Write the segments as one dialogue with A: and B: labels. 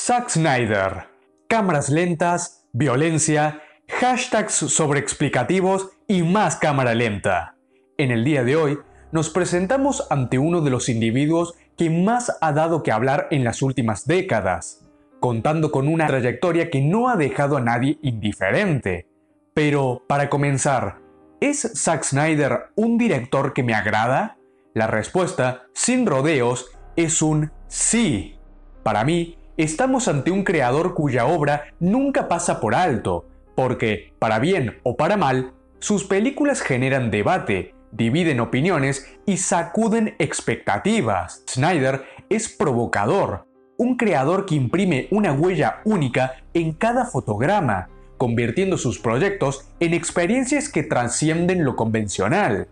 A: Zack Snyder. Cámaras lentas, violencia, hashtags sobreexplicativos y más cámara lenta. En el día de hoy, nos presentamos ante uno de los individuos que más ha dado que hablar en las últimas décadas, contando con una trayectoria que no ha dejado a nadie indiferente. Pero, para comenzar, ¿es Zack Snyder un director que me agrada? La respuesta, sin rodeos, es un sí. Para mí, estamos ante un creador cuya obra nunca pasa por alto, porque, para bien o para mal, sus películas generan debate, dividen opiniones y sacuden expectativas. Snyder es provocador, un creador que imprime una huella única en cada fotograma, convirtiendo sus proyectos en experiencias que trascienden lo convencional.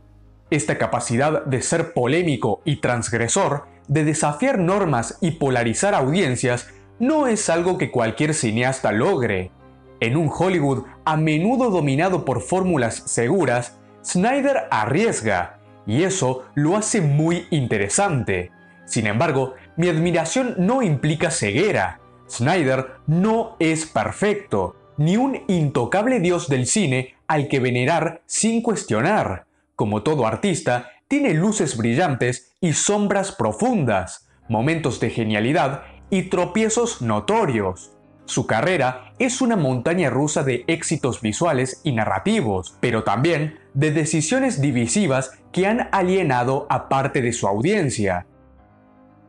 A: Esta capacidad de ser polémico y transgresor, de desafiar normas y polarizar audiencias, no es algo que cualquier cineasta logre. En un Hollywood a menudo dominado por fórmulas seguras, Snyder arriesga, y eso lo hace muy interesante. Sin embargo, mi admiración no implica ceguera. Snyder no es perfecto, ni un intocable dios del cine al que venerar sin cuestionar. Como todo artista, tiene luces brillantes y sombras profundas, momentos de genialidad y tropiezos notorios. Su carrera es una montaña rusa de éxitos visuales y narrativos, pero también de decisiones divisivas que han alienado a parte de su audiencia.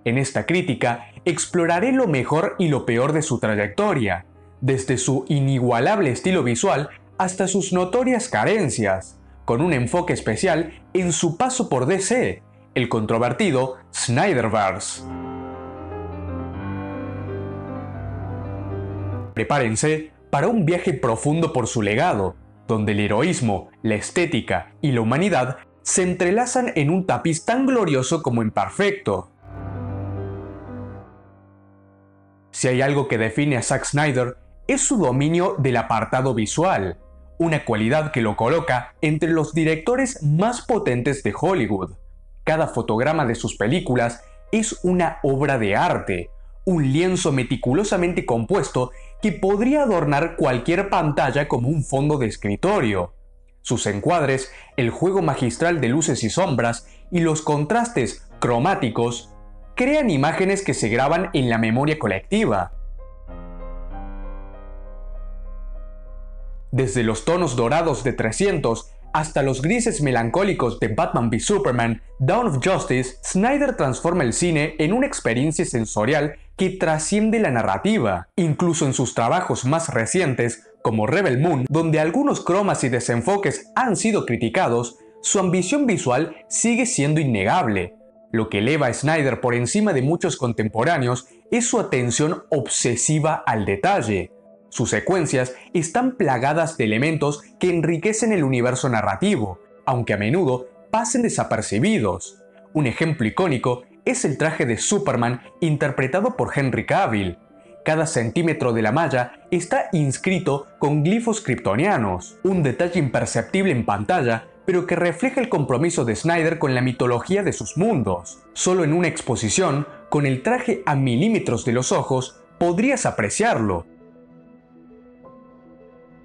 A: En esta crítica, exploraré lo mejor y lo peor de su trayectoria, desde su inigualable estilo visual hasta sus notorias carencias, con un enfoque especial en su paso por DC, el controvertido Snyderverse. Prepárense para un viaje profundo por su legado, donde el heroísmo, la estética y la humanidad se entrelazan en un tapiz tan glorioso como imperfecto. Si hay algo que define a Zack Snyder, es su dominio del apartado visual, una cualidad que lo coloca entre los directores más potentes de Hollywood. Cada fotograma de sus películas es una obra de arte, un lienzo meticulosamente compuesto que podría adornar cualquier pantalla como un fondo de escritorio. Sus encuadres, el juego magistral de luces y sombras y los contrastes cromáticos crean imágenes que se graban en la memoria colectiva. Desde los tonos dorados de 300 hasta los grises melancólicos de Batman v Superman, Dawn of Justice, Snyder transforma el cine en una experiencia sensorial que trasciende la narrativa. Incluso en sus trabajos más recientes, como Rebel Moon, donde algunos cromas y desenfoques han sido criticados, su ambición visual sigue siendo innegable. Lo que eleva a Snyder por encima de muchos contemporáneos es su atención obsesiva al detalle. Sus secuencias están plagadas de elementos que enriquecen el universo narrativo, aunque a menudo pasen desapercibidos. Un ejemplo icónico es el traje de Superman interpretado por Henry Cavill. Cada centímetro de la malla está inscrito con glifos kryptonianos, un detalle imperceptible en pantalla, pero que refleja el compromiso de Snyder con la mitología de sus mundos. Solo en una exposición, con el traje a milímetros de los ojos, podrías apreciarlo.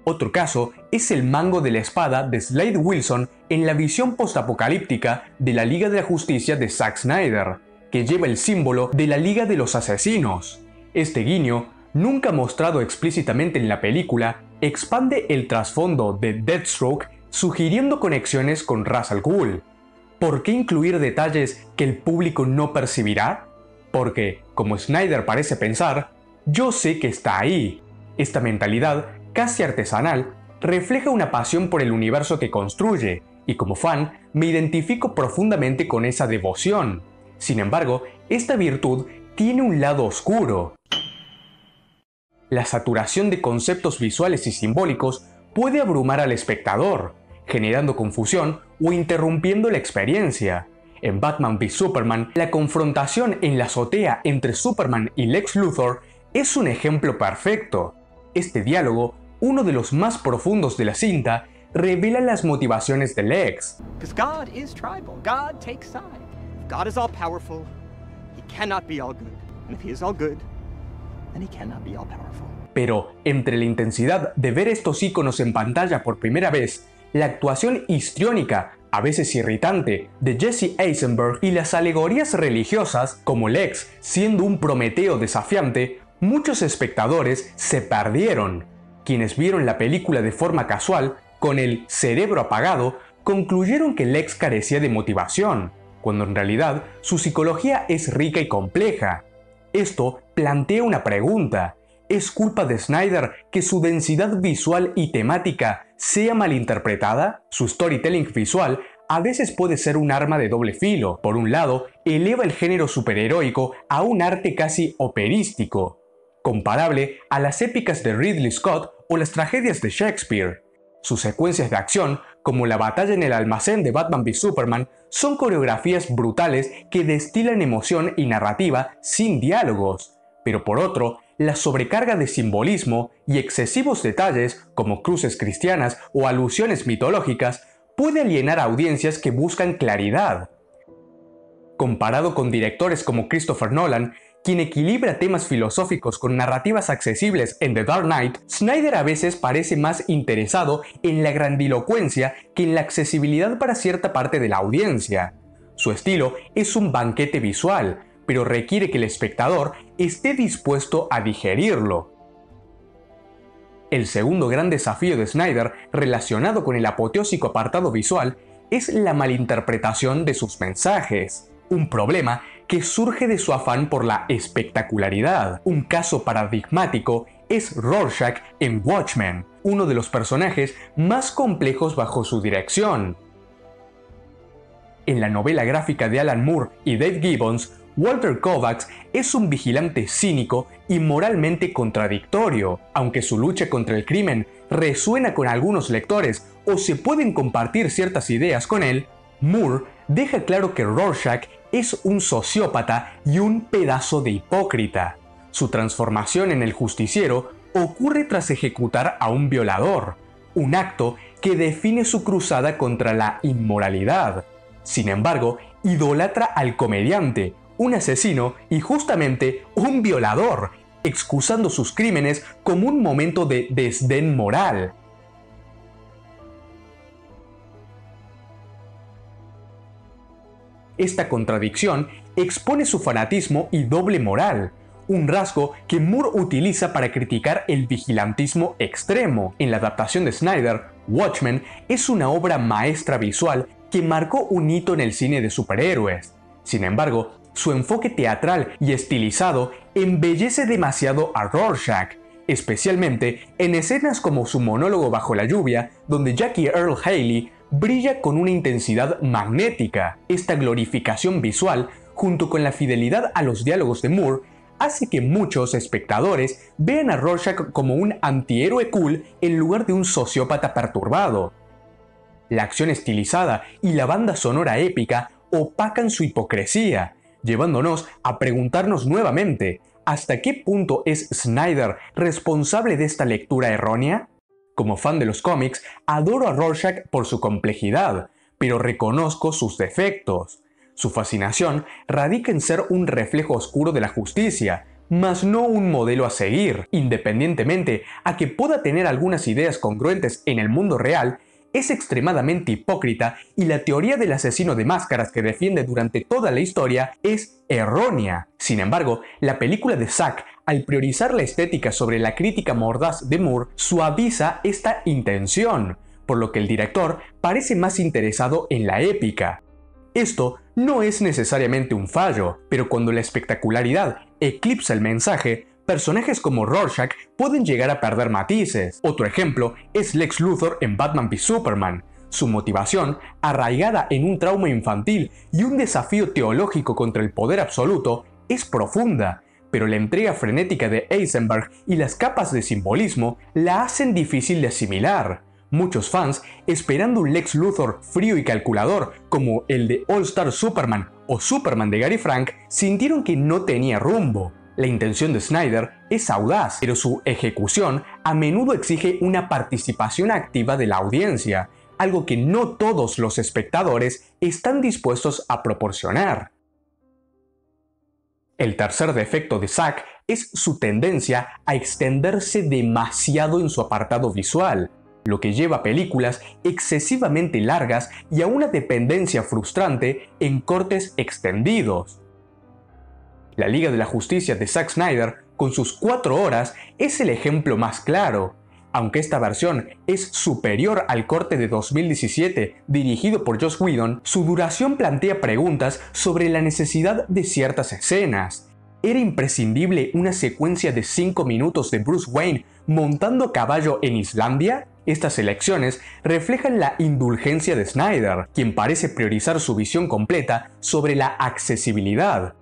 A: Otro caso es el mango de la espada de Slade Wilson en la visión postapocalíptica de la Liga de la Justicia de Zack Snyder, que lleva el símbolo de la Liga de los Asesinos. Este guiño, nunca mostrado explícitamente en la película, expande el trasfondo de Deathstroke, sugiriendo conexiones con Ra's al Ghul. ¿Por qué incluir detalles que el público no percibirá? Porque, como Snyder parece pensar, yo sé que está ahí. Esta mentalidad, casi artesanal, refleja una pasión por el universo que construye, y como fan, me identifico profundamente con esa devoción. Sin embargo, esta virtud tiene un lado oscuro. La saturación de conceptos visuales y simbólicos puede abrumar al espectador, generando confusión o interrumpiendo la experiencia. En Batman v Superman, la confrontación en la azotea entre Superman y Lex Luthor es un ejemplo perfecto. Este diálogo, uno de los más profundos de la cinta, revela las motivaciones de Lex.
B: God is tribal. God takes side. God is all powerful. He cannot be all good. And if he is all good, then he cannot be all-powerful.
A: Pero, entre la intensidad de ver estos iconos en pantalla por primera vez, la actuación histriónica, a veces irritante, de Jesse Eisenberg y las alegorías religiosas, como Lex siendo un Prometeo desafiante, muchos espectadores se perdieron. Quienes vieron la película de forma casual, con el cerebro apagado, concluyeron que Lex carecía de motivación, cuando en realidad su psicología es rica y compleja. Esto plantea una pregunta. ¿Es culpa de Snyder que su densidad visual y temática sea malinterpretada? Su storytelling visual a veces puede ser un arma de doble filo. Por un lado, eleva el género superheroico a un arte casi operístico, comparable a las épicas de Ridley Scott o las tragedias de Shakespeare. Sus secuencias de acción, como la batalla en el almacén de Batman v Superman, son coreografías brutales que destilan emoción y narrativa sin diálogos. Pero por otro, la sobrecarga de simbolismo y excesivos detalles, como cruces cristianas o alusiones mitológicas, puede alienar a audiencias que buscan claridad. Comparado con directores como Christopher Nolan, quien equilibra temas filosóficos con narrativas accesibles en The Dark Knight, Snyder a veces parece más interesado en la grandilocuencia que en la accesibilidad para cierta parte de la audiencia. Su estilo es un banquete visual, pero requiere que el espectador esté dispuesto a digerirlo. El segundo gran desafío de Snyder, relacionado con el apoteósico apartado visual, es la malinterpretación de sus mensajes. Un problema que surge de su afán por la espectacularidad. Un caso paradigmático es Rorschach en Watchmen, uno de los personajes más complejos bajo su dirección. En la novela gráfica de Alan Moore y Dave Gibbons, Walter Kovacs es un vigilante cínico y moralmente contradictorio. Aunque su lucha contra el crimen resuena con algunos lectores o se pueden compartir ciertas ideas con él, Moore deja claro que Rorschach es un sociópata y un pedazo de hipócrita. Su transformación en el justiciero ocurre tras ejecutar a un violador, un acto que define su cruzada contra la inmoralidad. Sin embargo, idolatra al comediante, un asesino y justamente un violador, excusando sus crímenes como un momento de desdén moral. Esta contradicción expone su fanatismo y doble moral, un rasgo que Moore utiliza para criticar el vigilantismo extremo. En la adaptación de Snyder, Watchmen es una obra maestra visual que marcó un hito en el cine de superhéroes. Sin embargo, su enfoque teatral y estilizado embellece demasiado a Rorschach, especialmente en escenas como su monólogo bajo la lluvia, donde Jackie Earle Haley brilla con una intensidad magnética. Esta glorificación visual, junto con la fidelidad a los diálogos de Moore, hace que muchos espectadores vean a Rorschach como un antihéroe cool en lugar de un sociópata perturbado. La acción estilizada y la banda sonora épica opacan su hipocresía, llevándonos a preguntarnos nuevamente, ¿hasta qué punto es Snyder responsable de esta lectura errónea? Como fan de los cómics, adoro a Rorschach por su complejidad, pero reconozco sus defectos. Su fascinación radica en ser un reflejo oscuro de la justicia, mas no un modelo a seguir. Independientemente a que pueda tener algunas ideas congruentes en el mundo real, es extremadamente hipócrita y la teoría del asesino de máscaras que defiende durante toda la historia es errónea. Sin embargo, la película de Zack, al priorizar la estética sobre la crítica mordaz de Moore, suaviza esta intención, por lo que el director parece más interesado en la épica. Esto no es necesariamente un fallo, pero cuando la espectacularidad eclipsa el mensaje, personajes como Rorschach pueden llegar a perder matices. Otro ejemplo es Lex Luthor en Batman v Superman. Su motivación, arraigada en un trauma infantil y un desafío teológico contra el poder absoluto, es profunda, pero la entrega frenética de Eisenberg y las capas de simbolismo la hacen difícil de asimilar. Muchos fans, esperando un Lex Luthor frío y calculador como el de All Star Superman o Superman de Gary Frank, sintieron que no tenía rumbo. La intención de Snyder es audaz, pero su ejecución a menudo exige una participación activa de la audiencia, algo que no todos los espectadores están dispuestos a proporcionar. El tercer defecto de Zack es su tendencia a extenderse demasiado en su apartado visual, lo que lleva a películas excesivamente largas y a una dependencia frustrante en cortes extendidos. La Liga de la Justicia de Zack Snyder, con sus 4 horas, es el ejemplo más claro. Aunque esta versión es superior al corte de 2017 dirigido por Joss Whedon, su duración plantea preguntas sobre la necesidad de ciertas escenas. ¿Era imprescindible una secuencia de 5 minutos de Bruce Wayne montando a caballo en Islandia? Estas elecciones reflejan la indulgencia de Snyder, quien parece priorizar su visión completa sobre la accesibilidad.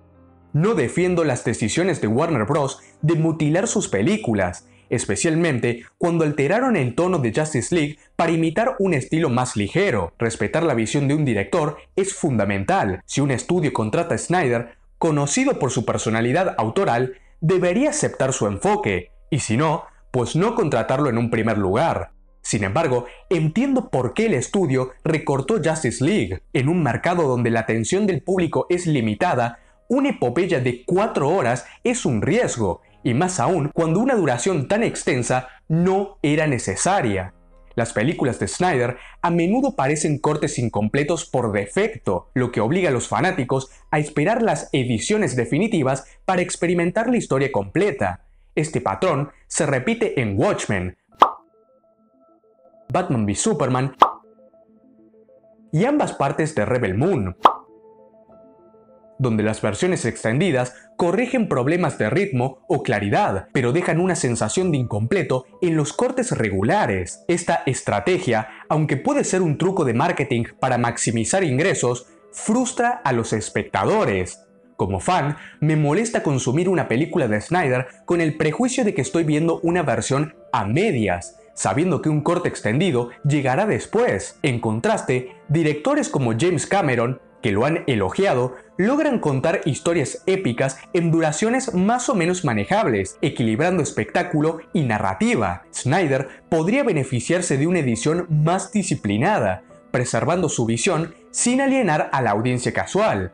A: No defiendo las decisiones de Warner Bros. De mutilar sus películas, especialmente cuando alteraron el tono de Justice League para imitar un estilo más ligero. Respetar la visión de un director es fundamental. Si un estudio contrata a Snyder, conocido por su personalidad autoral, debería aceptar su enfoque, y si no, pues no contratarlo en un primer lugar. Sin embargo, entiendo por qué el estudio recortó Justice League. En un mercado donde la atención del público es limitada, una epopeya de 4 horas es un riesgo, y más aún cuando una duración tan extensa no era necesaria. Las películas de Snyder a menudo parecen cortes incompletos por defecto, lo que obliga a los fanáticos a esperar las ediciones definitivas para experimentar la historia completa. Este patrón se repite en Watchmen, Batman v Superman y ambas partes de Rebel Moon, donde las versiones extendidas corrigen problemas de ritmo o claridad, pero dejan una sensación de incompleto en los cortes regulares. Esta estrategia, aunque puede ser un truco de marketing para maximizar ingresos, frustra a los espectadores. Como fan, me molesta consumir una película de Snyder con el prejuicio de que estoy viendo una versión a medias, sabiendo que un corte extendido llegará después. En contraste, directores como James Cameron, que lo han elogiado, logran contar historias épicas en duraciones más o menos manejables, equilibrando espectáculo y narrativa. Snyder podría beneficiarse de una edición más disciplinada, preservando su visión sin alienar a la audiencia casual.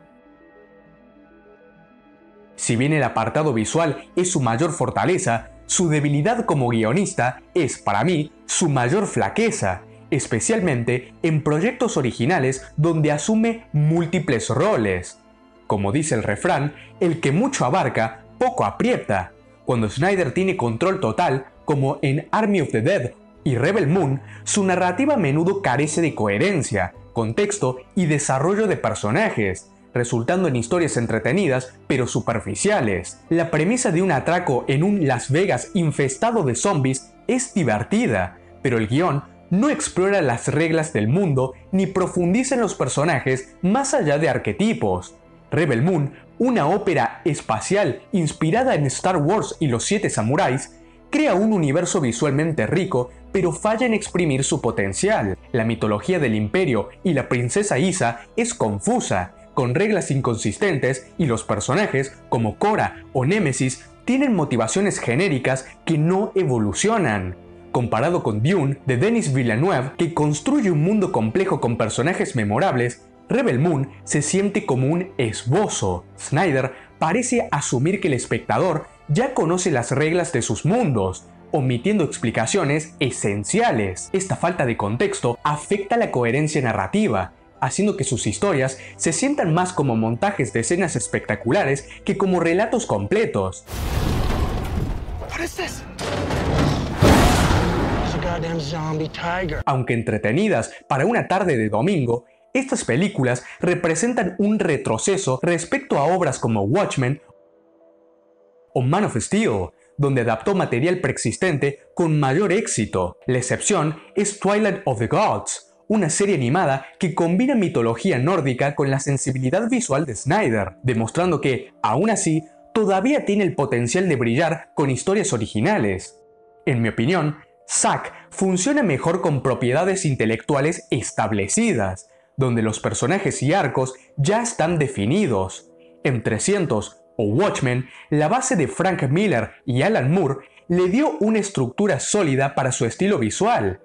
A: Si bien el apartado visual es su mayor fortaleza, su debilidad como guionista es, para mí, su mayor flaqueza, especialmente en proyectos originales donde asume múltiples roles. Como dice el refrán, el que mucho abarca, poco aprieta. Cuando Snyder tiene control total, como en Army of the Dead y Rebel Moon, su narrativa a menudo carece de coherencia, contexto y desarrollo de personajes, resultando en historias entretenidas pero superficiales. La premisa de un atraco en un Las Vegas infestado de zombies es divertida, pero el guión no explora las reglas del mundo ni profundiza en los personajes más allá de arquetipos. Rebel Moon, una ópera espacial inspirada en Star Wars y los 7 samuráis, crea un universo visualmente rico, pero falla en exprimir su potencial. La mitología del Imperio y la princesa Isa es confusa, con reglas inconsistentes, y los personajes, como Cora o Némesis, tienen motivaciones genéricas que no evolucionan. Comparado con Dune, de Denis Villeneuve, que construye un mundo complejo con personajes memorables, Rebel Moon se siente como un esbozo. Snyder parece asumir que el espectador ya conoce las reglas de sus mundos, omitiendo explicaciones esenciales. Esta falta de contexto afecta la coherencia narrativa, haciendo que sus historias se sientan más como montajes de escenas espectaculares que como relatos completos. Aunque entretenidas para una tarde de domingo, estas películas representan un retroceso respecto a obras como Watchmen o Man of Steel, donde adaptó material preexistente con mayor éxito. La excepción es Twilight of the Gods, una serie animada que combina mitología nórdica con la sensibilidad visual de Snyder, demostrando que, aún así, todavía tiene el potencial de brillar con historias originales. En mi opinión, Zack funciona mejor con propiedades intelectuales establecidas, donde los personajes y arcos ya están definidos. En 300 o Watchmen, la base de Frank Miller y Alan Moore le dio una estructura sólida para su estilo visual.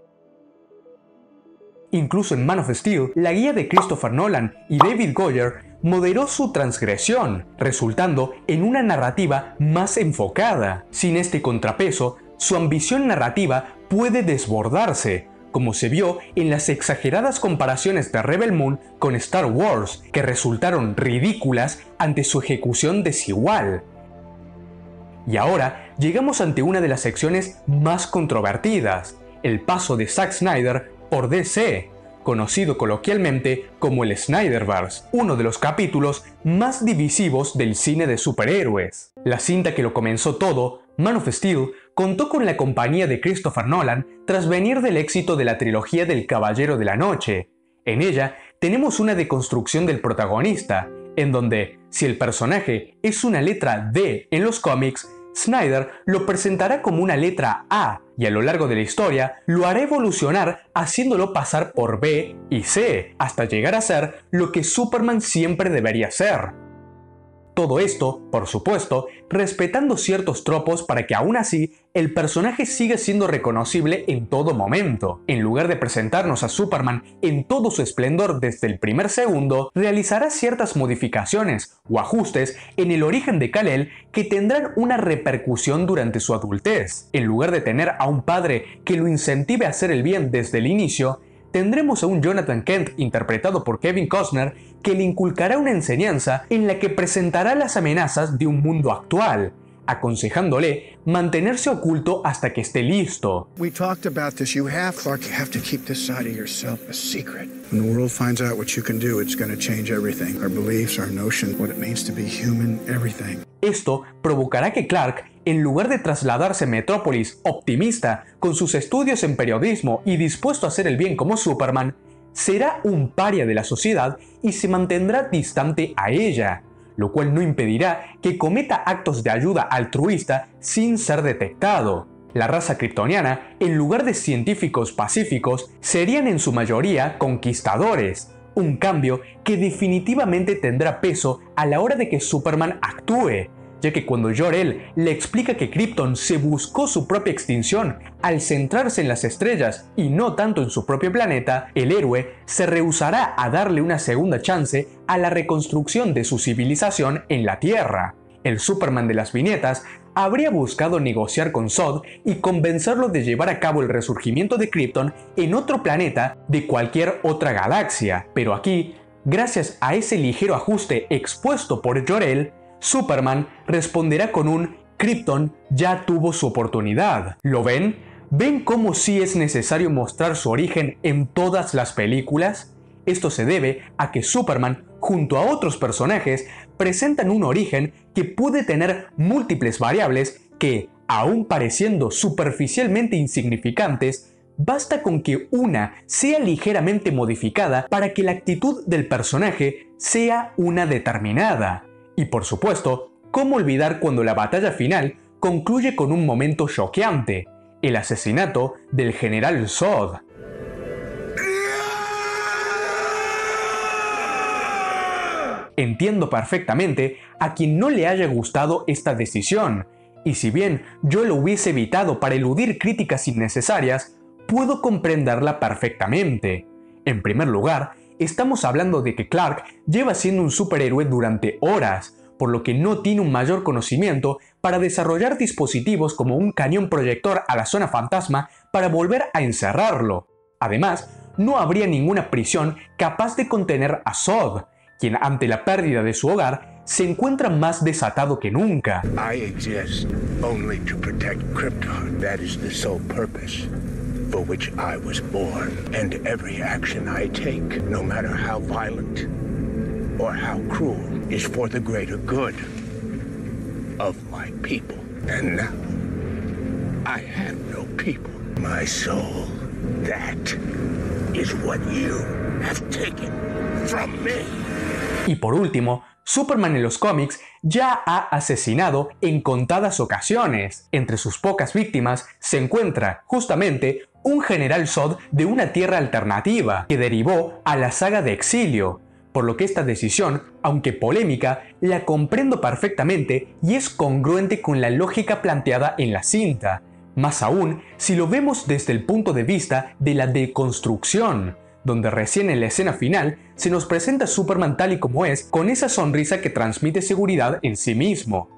A: Incluso en Man of Steel, la guía de Christopher Nolan y David Goyer moderó su transgresión, resultando en una narrativa más enfocada. Sin este contrapeso, su ambición narrativa puede desbordarse, como se vio en las exageradas comparaciones de Rebel Moon con Star Wars, que resultaron ridículas ante su ejecución desigual. Y ahora llegamos ante una de las secciones más controvertidas, el paso de Zack Snyder por DC, conocido coloquialmente como el Snyderverse, uno de los capítulos más divisivos del cine de superhéroes. La cinta que lo comenzó todo, Man of Steel, contó con la compañía de Christopher Nolan tras venir del éxito de la trilogía del Caballero de la Noche. En ella tenemos una deconstrucción del protagonista, en donde, si el personaje es una letra D en los cómics, Snyder lo presentará como una letra A y a lo largo de la historia lo hará evolucionar haciéndolo pasar por B y C hasta llegar a ser lo que Superman siempre debería ser. Todo esto, por supuesto, respetando ciertos tropos para que aún así el personaje siga siendo reconocible en todo momento. En lugar de presentarnos a Superman en todo su esplendor desde el primer segundo, realizará ciertas modificaciones o ajustes en el origen de Kal-El que tendrán una repercusión durante su adultez. En lugar de tener a un padre que lo incentive a hacer el bien desde el inicio, tendremos a un Jonathan Kent interpretado por Kevin Costner que le inculcará una enseñanza en la que presentará las amenazas de un mundo actual, aconsejándole mantenerse oculto hasta que esté listo.
C: We talked about this. Clark, you have to keep this side of yourself a secret. When the world finds out what you can do, it's going to change everything. Our beliefs, our notion, what it means to be human, everything.
A: Esto provocará que Clark, en lugar de trasladarse a Metrópolis optimista con sus estudios en periodismo y dispuesto a hacer el bien como Superman, será un paria de la sociedad y se mantendrá distante a ella, lo cual no impedirá que cometa actos de ayuda altruista sin ser detectado. La raza kryptoniana, en lugar de científicos pacíficos, serían en su mayoría conquistadores, un cambio que definitivamente tendrá peso a la hora de que Superman actúe, ya que cuando Jor-El le explica que Krypton se buscó su propia extinción al centrarse en las estrellas y no tanto en su propio planeta, el héroe se rehusará a darle una segunda chance a la reconstrucción de su civilización en la Tierra. El Superman de las viñetas habría buscado negociar con Zod y convencerlo de llevar a cabo el resurgimiento de Krypton en otro planeta de cualquier otra galaxia, pero aquí, gracias a ese ligero ajuste expuesto por Jor-El, Superman responderá con un Krypton ya tuvo su oportunidad. ¿Lo ven? ¿Ven cómo sí es necesario mostrar su origen en todas las películas? Esto se debe a que Superman, junto a otros personajes, presentan un origen que puede tener múltiples variables que, aun pareciendo superficialmente insignificantes, basta con que una sea ligeramente modificada para que la actitud del personaje sea una determinada. Y por supuesto, ¿cómo olvidar cuando la batalla final concluye con un momento choqueante? El asesinato del general Zod. Entiendo perfectamente a quien no le haya gustado esta decisión, y si bien yo lo hubiese evitado para eludir críticas innecesarias, puedo comprenderla perfectamente. En primer lugar, estamos hablando de que Clark lleva siendo un superhéroe durante horas, por lo que no tiene un mayor conocimiento para desarrollar dispositivos como un cañón proyector a la zona fantasma para volver a encerrarlo. Además, no habría ninguna prisión capaz de contener a Zod, quien ante la pérdida de su hogar se encuentra más desatado que nunca.
D: I exist only to protect Krypton. That is the sole purpose for which I was born. And every action I take, no matter how violent or how cruel, is for the greater good of my people. And now, I have no people. My soul, that is what you have taken from me.
A: Y por último, Superman en los cómics ya ha asesinado en contadas ocasiones. Entre sus pocas víctimas se encuentra, justamente, un general Zod de una tierra alternativa, que derivó a la saga de Exilio, por lo que esta decisión, aunque polémica, la comprendo perfectamente y es congruente con la lógica planteada en la cinta, más aún si lo vemos desde el punto de vista de la deconstrucción. donde recién en la escena final se nos presenta a Superman tal y como es, con esa sonrisa que transmite seguridad en sí mismo.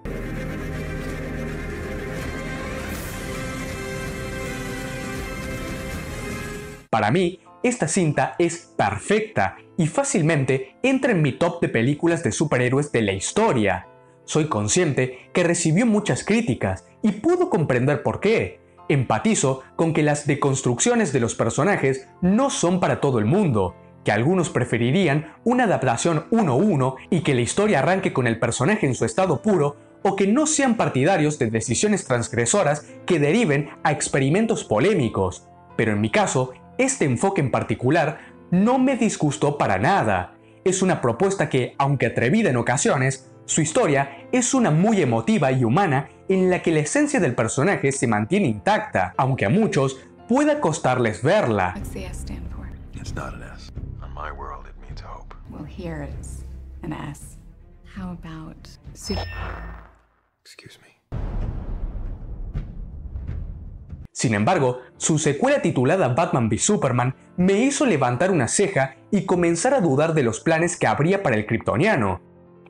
A: Para mí, esta cinta es perfecta y fácilmente entra en mi top de películas de superhéroes de la historia. Soy consciente que recibió muchas críticas y puedo comprender por qué. Empatizo con que las deconstrucciones de los personajes no son para todo el mundo, que algunos preferirían una adaptación 1:1 y que la historia arranque con el personaje en su estado puro, o que no sean partidarios de decisiones transgresoras que deriven a experimentos polémicos. Pero en mi caso, este enfoque en particular no me disgustó para nada. Es una propuesta que, aunque atrevida en ocasiones, su historia es una muy emotiva y humana en la que la esencia del personaje se mantiene intacta, aunque a muchos pueda costarles verla.
E: What's the S stand for?
F: It's not an S. On my world, it means hope.
E: Well, here it's an S. How about
F: Excuse me.
A: Sin embargo, su secuela titulada Batman v Superman me hizo levantar una ceja y comenzar a dudar de los planes que habría para el kryptoniano.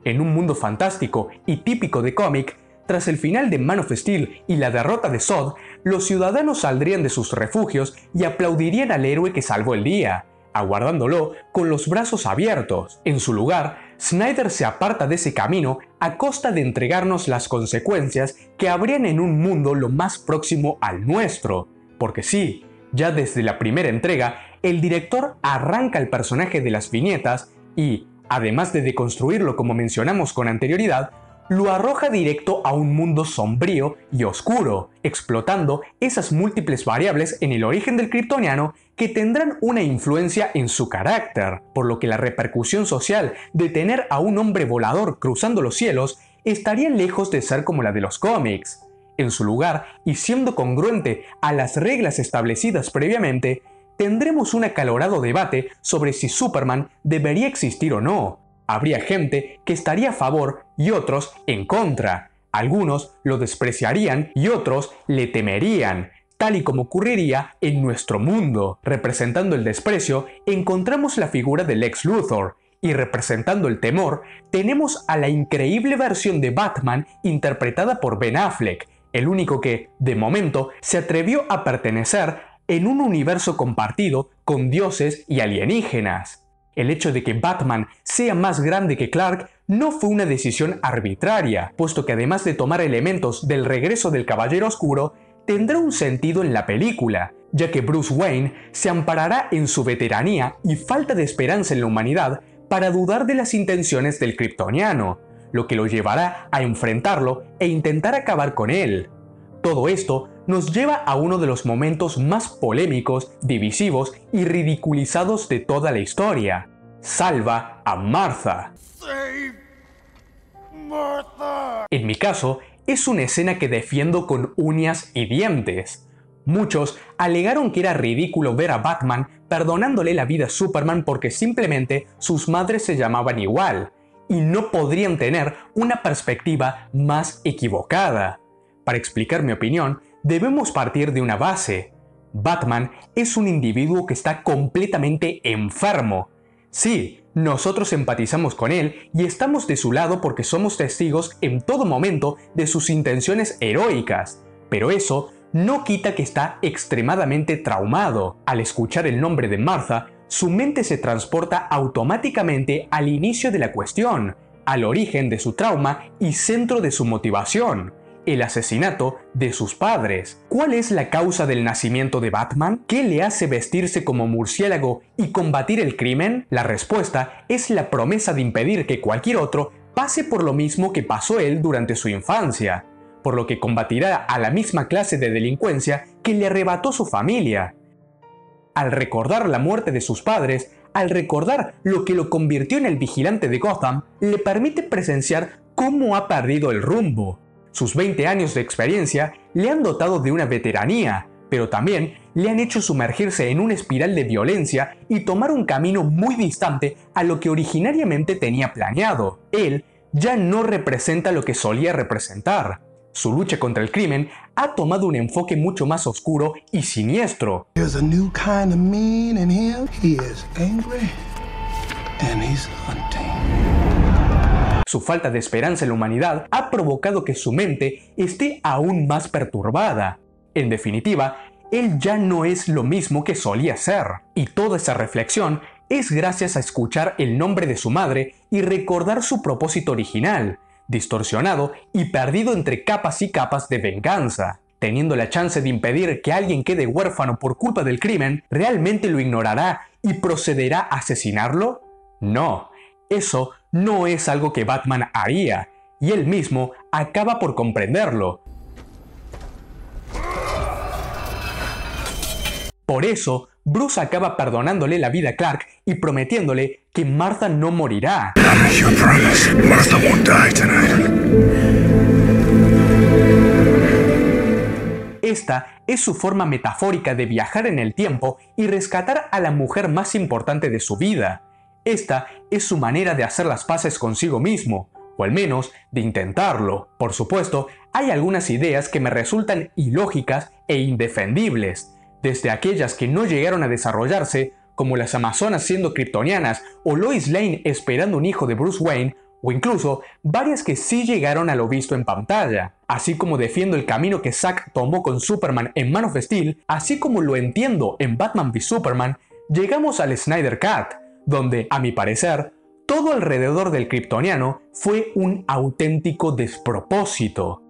A: En un mundo fantástico y típico de cómic, tras el final de Man of Steel y la derrota de Zod, los ciudadanos saldrían de sus refugios y aplaudirían al héroe que salvó el día, aguardándolo con los brazos abiertos. En su lugar, Snyder se aparta de ese camino a costa de entregarnos las consecuencias que habrían en un mundo lo más próximo al nuestro. Porque sí, ya desde la primera entrega, el director arranca el personaje de las viñetas y, además de deconstruirlo como mencionamos con anterioridad, lo arroja directo a un mundo sombrío y oscuro, explotando esas múltiples variables en el origen del kryptoniano que tendrán una influencia en su carácter, por lo que la repercusión social de tener a un hombre volador cruzando los cielos estaría lejos de ser como la de los cómics. En su lugar, y siendo congruente a las reglas establecidas previamente, tendremos un acalorado debate sobre si Superman debería existir o no. Habría gente que estaría a favor y otros en contra. Algunos lo despreciarían y otros le temerían, tal y como ocurriría en nuestro mundo. Representando el desprecio, encontramos la figura de Lex Luthor, y representando el temor, tenemos a la increíble versión de Batman interpretada por Ben Affleck, el único que, de momento, se atrevió a pertenecer en un universo compartido con dioses y alienígenas. El hecho de que Batman sea más grande que Clark no fue una decisión arbitraria, puesto que además de tomar elementos del regreso del Caballero Oscuro, tendrá un sentido en la película, ya que Bruce Wayne se amparará en su veteranía y falta de esperanza en la humanidad para dudar de las intenciones del kryptoniano, lo que lo llevará a enfrentarlo e intentar acabar con él. Todo esto nos lleva a uno de los momentos más polémicos, divisivos y ridiculizados de toda la historia. Salva a Martha.
F: Save Martha!
A: En mi caso, es una escena que defiendo con uñas y dientes. Muchos alegaron que era ridículo ver a Batman perdonándole la vida a Superman porque simplemente sus madres se llamaban igual, y no podrían tener una perspectiva más equivocada. Para explicar mi opinión, debemos partir de una base. Batman es un individuo que está completamente enfermo. Sí, nosotros empatizamos con él y estamos de su lado porque somos testigos en todo momento de sus intenciones heroicas, pero eso no quita que está extremadamente traumado. Al escuchar el nombre de Martha, su mente se transporta automáticamente al inicio de la cuestión, al origen de su trauma y centro de su motivación: el asesinato de sus padres. ¿Cuál es la causa del nacimiento de Batman? ¿Qué le hace vestirse como murciélago y combatir el crimen? La respuesta es la promesa de impedir que cualquier otro pase por lo mismo que pasó él durante su infancia, por lo que combatirá a la misma clase de delincuencia que le arrebató su familia. Al recordar la muerte de sus padres, al recordar lo que lo convirtió en el vigilante de Gotham, le permite presenciar cómo ha perdido el rumbo. Sus 20 años de experiencia le han dotado de una veteranía, pero también le han hecho sumergirse en una espiral de violencia y tomar un camino muy distante a lo que originariamente tenía planeado. Él ya no representa lo que solía representar. Su lucha contra el crimen ha tomado un enfoque mucho más oscuro y siniestro.
G: There's a new kind of mean in him. He is angry and he's hunting.
A: Su falta de esperanza en la humanidad ha provocado que su mente esté aún más perturbada. En definitiva, él ya no es lo mismo que solía ser. Y toda esa reflexión es gracias a escuchar el nombre de su madre y recordar su propósito original, distorsionado y perdido entre capas y capas de venganza. Teniendo la chance de impedir que alguien quede huérfano por culpa del crimen, ¿realmente lo ignorará y procederá a asesinarlo? No, eso no es algo que Batman haría, y él mismo acaba por comprenderlo. Por eso, Bruce acaba perdonándole la vida a Clark y prometiéndole que Martha no morirá.
C: Your promise. Martha won't die tonight.
A: Esta es su forma metafórica de viajar en el tiempo y rescatar a la mujer más importante de su vida. Esta es su manera de hacer las paces consigo mismo, o al menos de intentarlo. Por supuesto, hay algunas ideas que me resultan ilógicas e indefendibles, desde aquellas que no llegaron a desarrollarse, como las Amazonas siendo kryptonianas o Lois Lane esperando un hijo de Bruce Wayne, o incluso varias que sí llegaron a lo visto en pantalla. Así como defiendo el camino que Zack tomó con Superman en Man of Steel, así como lo entiendo en Batman v Superman, llegamos al Snyder Cut, donde, a mi parecer, todo alrededor del kryptoniano fue un auténtico despropósito.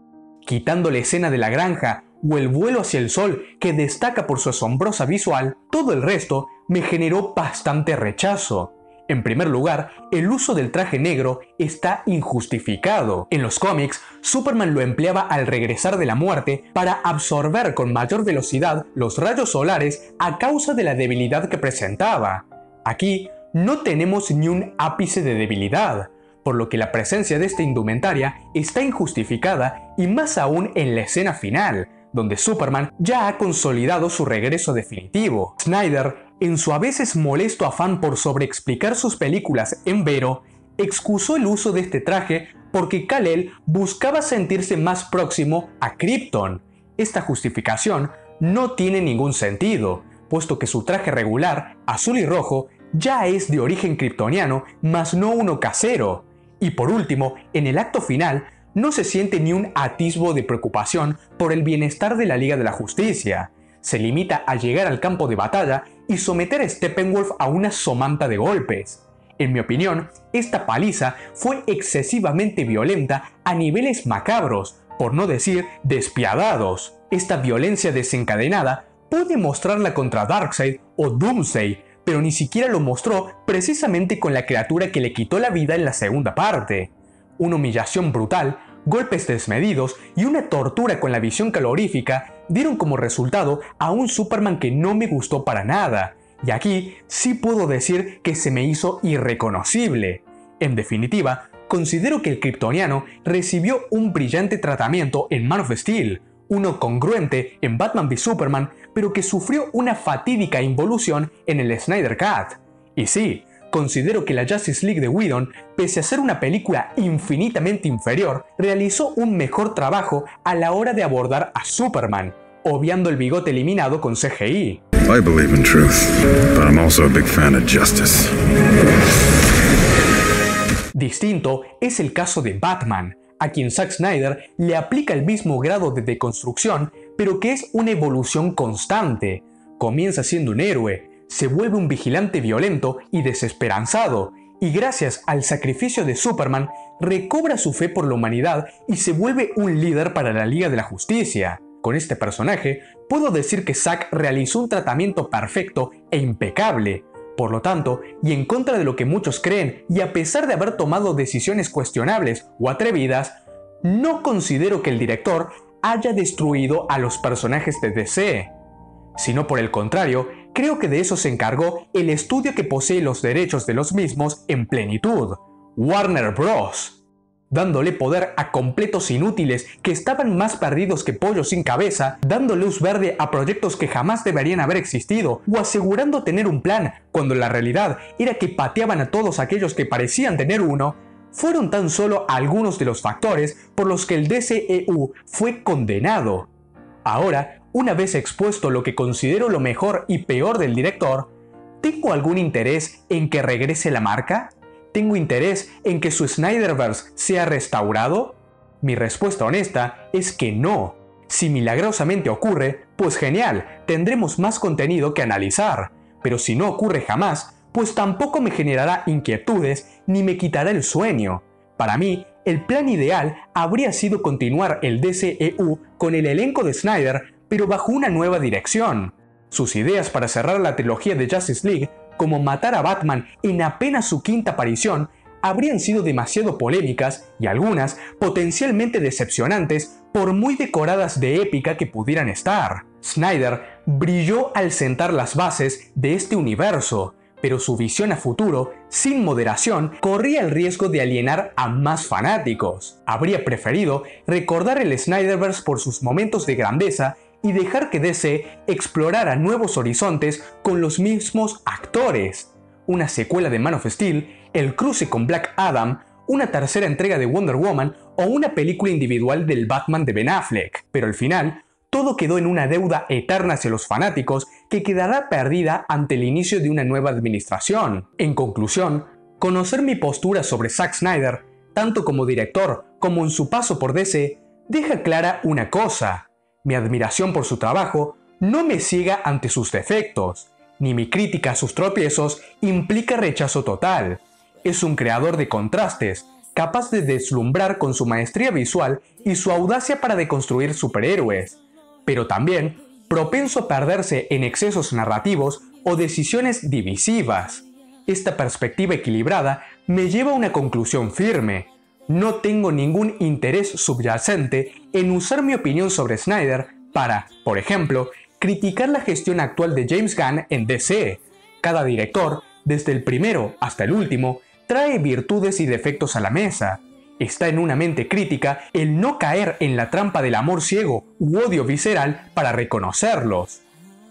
A: Quitando la escena de la granja o el vuelo hacia el sol que destaca por su asombrosa visual, todo el resto me generó bastante rechazo. En primer lugar, el uso del traje negro está injustificado. En los cómics, Superman lo empleaba al regresar de la muerte para absorber con mayor velocidad los rayos solares a causa de la debilidad que presentaba. Aquí no tenemos ni un ápice de debilidad, por lo que la presencia de esta indumentaria está injustificada y más aún en la escena final, donde Superman ya ha consolidado su regreso definitivo. Snyder, en su a veces molesto afán por sobreexplicar sus películas en Vero, excusó el uso de este traje porque Kal-El buscaba sentirse más próximo a Krypton. Esta justificación no tiene ningún sentido, puesto que su traje regular, azul y rojo, ya es de origen kryptoniano, mas no uno casero. Y por último, en el acto final, no se siente ni un atisbo de preocupación por el bienestar de la Liga de la Justicia. Se limita a llegar al campo de batalla y someter a Steppenwolf a una somanta de golpes. En mi opinión, esta paliza fue excesivamente violenta a niveles macabros, por no decir despiadados. Esta violencia desencadenada puede mostrarla contra Darkseid o Doomsday, pero ni siquiera lo mostró precisamente con la criatura que le quitó la vida en la segunda parte. Una humillación brutal, golpes desmedidos y una tortura con la visión calorífica dieron como resultado a un Superman que no me gustó para nada, y aquí sí puedo decir que se me hizo irreconocible. En definitiva, considero que el kryptoniano recibió un brillante tratamiento en Man of Steel, uno congruente en Batman v Superman, pero que sufrió una fatídica involución en el Snyder Cut. Y sí, considero que la Justice League de Whedon, pese a ser una película infinitamente inferior, realizó un mejor trabajo a la hora de abordar a Superman, obviando el bigote eliminado con CGI.
H: I believe in truth, but I'm also a big fan of justice.
A: Distinto es el caso de Batman, a quien Zack Snyder le aplica el mismo grado de deconstrucción, pero que es una evolución constante. Comienza siendo un héroe, se vuelve un vigilante violento y desesperanzado, y gracias al sacrificio de Superman, recobra su fe por la humanidad y se vuelve un líder para la Liga de la Justicia. Con este personaje, puedo decir que Zack realizó un tratamiento perfecto e impecable. Por lo tanto, y en contra de lo que muchos creen, y a pesar de haber tomado decisiones cuestionables o atrevidas, no considero que el director haya destruido a los personajes de DC. Sino por el contrario, creo que de eso se encargó el estudio que posee los derechos de los mismos en plenitud, Warner Bros., dándole poder a completos inútiles que estaban más perdidos que pollos sin cabeza, dando luz verde a proyectos que jamás deberían haber existido, o asegurando tener un plan cuando la realidad era que pateaban a todos aquellos que parecían tener uno. fueron tan solo algunos de los factores por los que el DCEU fue condenado. Ahora, una vez expuesto lo que considero lo mejor y peor del director, ¿tengo algún interés en que regrese la marca? ¿Tengo interés en que su Snyderverse sea restaurado? Mi respuesta honesta es que no. Si milagrosamente ocurre, pues genial, tendremos más contenido que analizar. Pero si no ocurre jamás, pues tampoco me generará inquietudes ni me quitará el sueño. Para mí, el plan ideal habría sido continuar el DCEU con el elenco de Snyder, pero bajo una nueva dirección. Sus ideas para cerrar la trilogía de Justice League, como matar a Batman en apenas su quinta aparición, habrían sido demasiado polémicas y algunas potencialmente decepcionantes por muy decoradas de épica que pudieran estar. Snyder brilló al sentar las bases de este universo, pero su visión a futuro, sin moderación, corría el riesgo de alienar a más fanáticos. Habría preferido recordar el Snyderverse por sus momentos de grandeza y dejar que DC explorara nuevos horizontes con los mismos actores. Una secuela de Man of Steel, el cruce con Black Adam, una tercera entrega de Wonder Woman o una película individual del Batman de Ben Affleck. Pero al final, todo quedó en una deuda eterna hacia los fanáticos que quedará perdida ante el inicio de una nueva administración. En conclusión, conocer mi postura sobre Zack Snyder, tanto como director como en su paso por DC, deja clara una cosa. Mi admiración por su trabajo no me ciega ante sus defectos, ni mi crítica a sus tropiezos implica rechazo total. Es un creador de contrastes, capaz de deslumbrar con su maestría visual y su audacia para deconstruir superhéroes, pero también propenso a perderse en excesos narrativos o decisiones divisivas. Esta perspectiva equilibrada me lleva a una conclusión firme. No tengo ningún interés subyacente en usar mi opinión sobre Snyder para, por ejemplo, criticar la gestión actual de James Gunn en DC. Cada director, desde el primero hasta el último, trae virtudes y defectos a la mesa. Está en una mente crítica el no caer en la trampa del amor ciego u odio visceral para reconocerlos.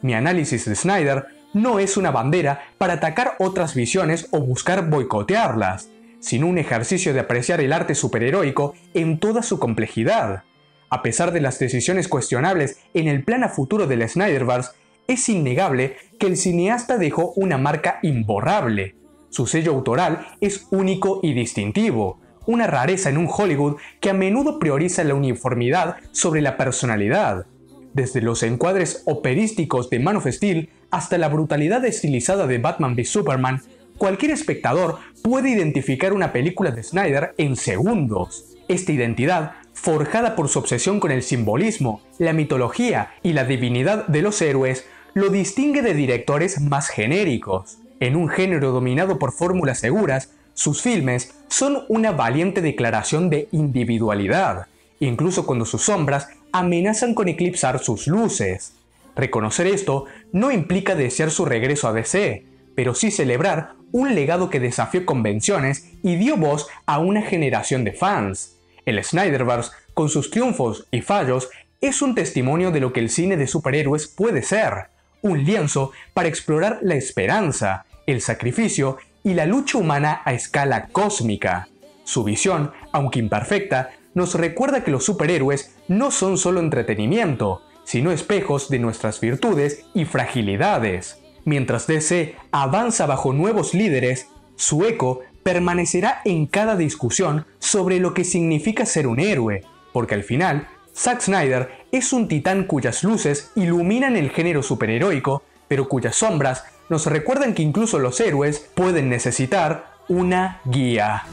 A: Mi análisis de Snyder no es una bandera para atacar otras visiones o buscar boicotearlas, sino un ejercicio de apreciar el arte superheroico en toda su complejidad. A pesar de las decisiones cuestionables en el plan a futuro del Snyderverse, es innegable que el cineasta dejó una marca imborrable. Su sello autoral es único y distintivo, una rareza en un Hollywood que a menudo prioriza la uniformidad sobre la personalidad. Desde los encuadres operísticos de Man of Steel hasta la brutalidad estilizada de Batman v Superman, cualquier espectador puede identificar una película de Snyder en segundos. Esta identidad, forjada por su obsesión con el simbolismo, la mitología y la divinidad de los héroes, lo distingue de directores más genéricos. En un género dominado por fórmulas seguras, sus filmes son una valiente declaración de individualidad, incluso cuando sus sombras amenazan con eclipsar sus luces. Reconocer esto no implica desear su regreso a DC, pero sí celebrar un legado que desafió convenciones y dio voz a una generación de fans. El Snyderverse, con sus triunfos y fallos, es un testimonio de lo que el cine de superhéroes puede ser, un lienzo para explorar la esperanza, el sacrificio y la lucha humana a escala cósmica. Su visión, aunque imperfecta, nos recuerda que los superhéroes no son solo entretenimiento, sino espejos de nuestras virtudes y fragilidades. Mientras DC avanza bajo nuevos líderes, su eco permanecerá en cada discusión sobre lo que significa ser un héroe, porque al final, Zack Snyder es un titán cuyas luces iluminan el género superheroico, pero cuyas sombras nos recuerdan que incluso los héroes pueden necesitar una guía.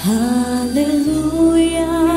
I: Hallelujah.